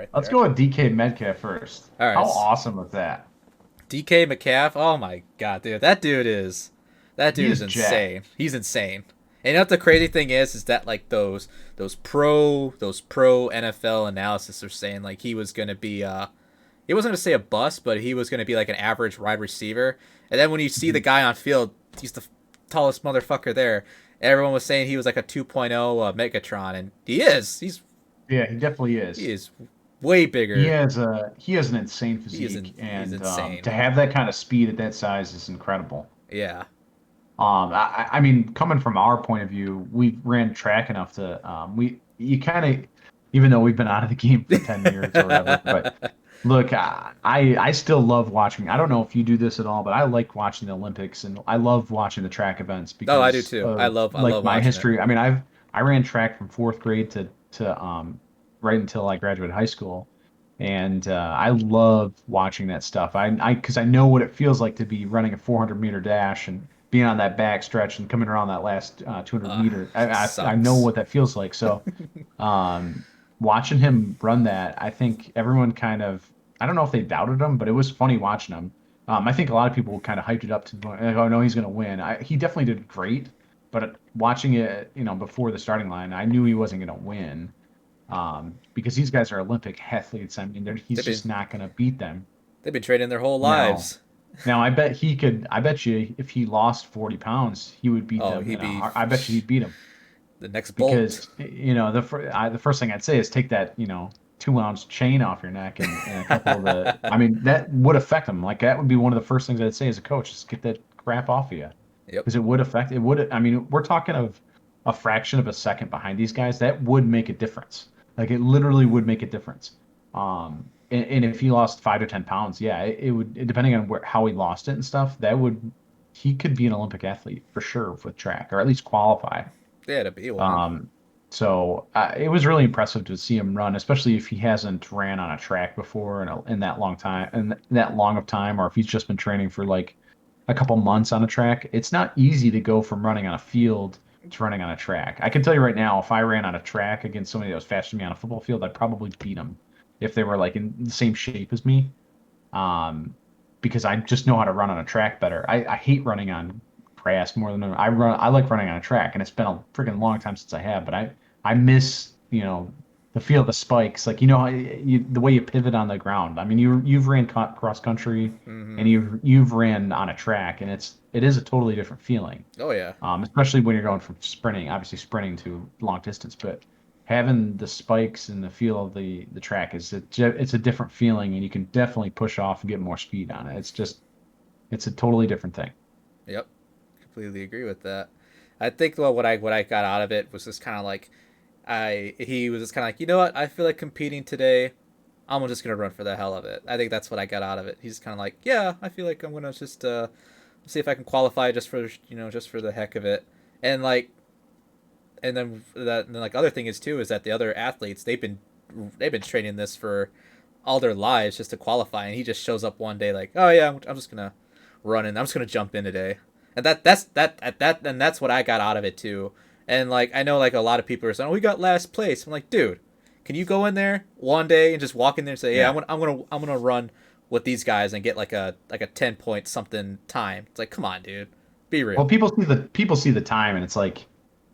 right Let's there. go with DK Metcalf first. All How right, awesome was that? DK Metcalf. Oh my god, dude, that He dude is is jacked. insane. He's insane. And you know what the crazy thing is that like those pro NFL analysis are saying like he was gonna be he wasn't gonna say a bust, but he was gonna be like an average wide receiver. And then when you see the Mhm. guy on field, he's the tallest motherfucker there. Everyone was saying he was like a 2.0 Megatron, and he is. Yeah, he definitely He is. is way bigger. He has an insane physique, He's and insane. to have that kind of speed at that size is incredible. Yeah. I mean, coming from our point of view, we ran track enough to you kind of, even though we've been out of the game for 10 years or whatever, but look, I still love watching. I don't know if you do this at all, but I like watching the Olympics and I love watching the track events Oh, I do because too. of I like love my watching it. history. I mean, I ran track from fourth grade to right until I graduated high school, and I love watching that stuff. Because I know what it feels like to be running a 400-meter dash and being on that back stretch and coming around that last 200 Uh, meter. I know Sucks. what that feels like. So um, watching him run that, I think everyone kind of, I don't know if they doubted him, but it was funny watching him. I think a lot of people kind of hyped it up to the point, like, oh no, he's going to win. He definitely did great, but watching it, before the starting line, I knew he wasn't going to win, because these guys are Olympic athletes. I mean, he's They've been just not going to beat them. they've been training their whole Now, lives. now I bet he could. I bet you if he lost 40 pounds, he would beat Oh, them he'd in a be heart. I bet you he'd beat him the next Bolt. because the first thing I'd say is take that 2 ounce chain off your neck and a couple of the. I mean that would affect him. Like that would be one of the first things I'd say as a coach is get that crap off of you Yep. because it would affect. It would. I mean we're talking of a fraction of a second behind these guys. That would make a difference. Like it literally would make a difference. And if he lost 5 to 10 pounds, yeah, it would. Depending on how he lost it and stuff, that would. He could be an Olympic athlete for sure with track, or at least qualify. Yeah, to be one. Um, so it was really impressive to see him run, especially if he hasn't ran on a track before in that long time, and that long of time, or if he's just been training for like a couple months on a track. It's not easy to go from running on a field to running on a track. I can tell you right now, if I ran on a track against somebody that was faster than me on a football field, I'd probably beat them if they were like in the same shape as me. Um, because I just know how to run on a track better. I hate running on grass more than I run. I like running on a track, and it's been a freaking long time since I have. But I miss the feel of the spikes, like how the way you pivot on the ground. I mean, you've ran cross country, Mm-hmm. and you've ran on a track, and it is a totally different feeling. Oh yeah. Especially when you're going from sprinting, obviously sprinting to long distance, but having the spikes and the feel of the track it's a different feeling, and you can definitely push off and get more speed on it. It's a totally different thing. Yep. Completely agree with that. I think what I got out of it was just kind of like I he was just kind of like, you know what, I feel like competing today. I'm just gonna run for the hell of it. I think that's what I got out of it. He's kind of like, yeah, I feel like I'm gonna just see if I can qualify just for just for the heck of it. And like and then like other thing is too is that the other athletes they've been training this for all their lives just to qualify, and he just shows up one day like, oh yeah, I'm just gonna run in. I'm just gonna jump in today, and that's what I got out of it too. And like I know like a lot of people are saying, oh, we got last place. I'm like, dude, can you go in there one day and just walk in there and say, yeah, Yeah. I'm gonna run with these guys and get like a 10 point something time. It's like, come on, dude, be Well, real. people see the time, and it's like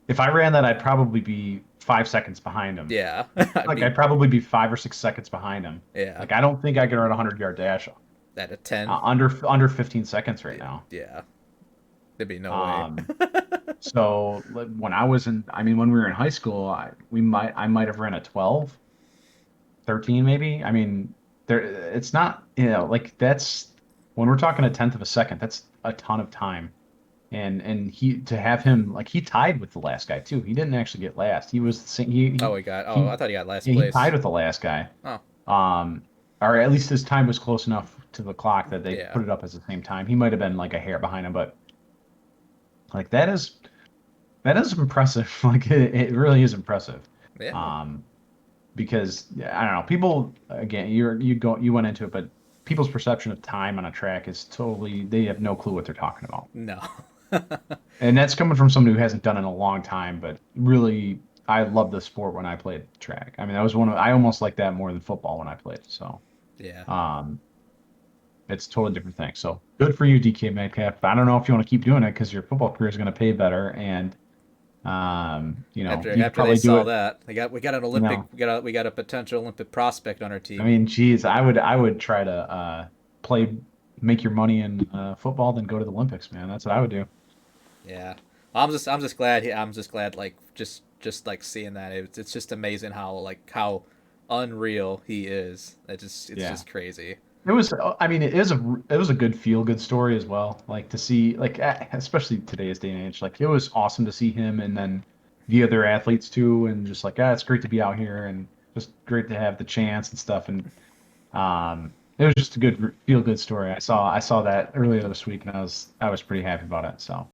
if I ran that, I'd probably be 5 seconds behind him. Yeah, I'd Like be I'd probably be 5 or 6 seconds behind him. yeah Like I don't think I could run a 100-yard dash at a 10. under 15 seconds right now. Yeah, there'd be no way. Um, so like, I mean, when we were in high school, I might have ran a 12, 13 maybe. I mean, it's not, like that's when we're talking a tenth of a second, that's a ton of time. And to have him like he tied with the last guy too. He didn't actually get last. He was the same, Oh, he got. Oh, he I thought he got last yeah, he place. tied with the last guy. Oh, Um, or at least his time was close enough to the clock that they yeah, put it up as the same time. He might have been like a hair behind him, but like that is impressive. Like it really is impressive. yeah. Um, because yeah, I don't know, people again, you went into it, but people's perception of time on a track is totally they have no clue what they're talking about. No. And that's coming from somebody who hasn't done it in a long time, but really I loved the sport when I played track. I mean, that was one of I almost like that more than football when I played. So, Yeah. um, it's a totally different thing. So good for you, DK Metcalf. I don't know if you want to keep doing it because your football career is going to pay better, and you could After they probably do saw it. that, we got an You Olympic, know, we got a potential Olympic prospect on our I team. mean, geez, I would try to play, make your money in football, then go to the Olympics, man. That's what I would do. Yeah. I'm just glad I'm just glad like just like seeing that it's just amazing how unreal he is. It's Yeah. just crazy. It was, I mean, it was a good feel good story as well. Like to see, like, especially today's day and age, like it was awesome to see him and then the other athletes too, and just like, it's great to be out here and just great to have the chance and stuff. And it was just a good feel good story. I saw that earlier this week, and I was pretty happy about it. So.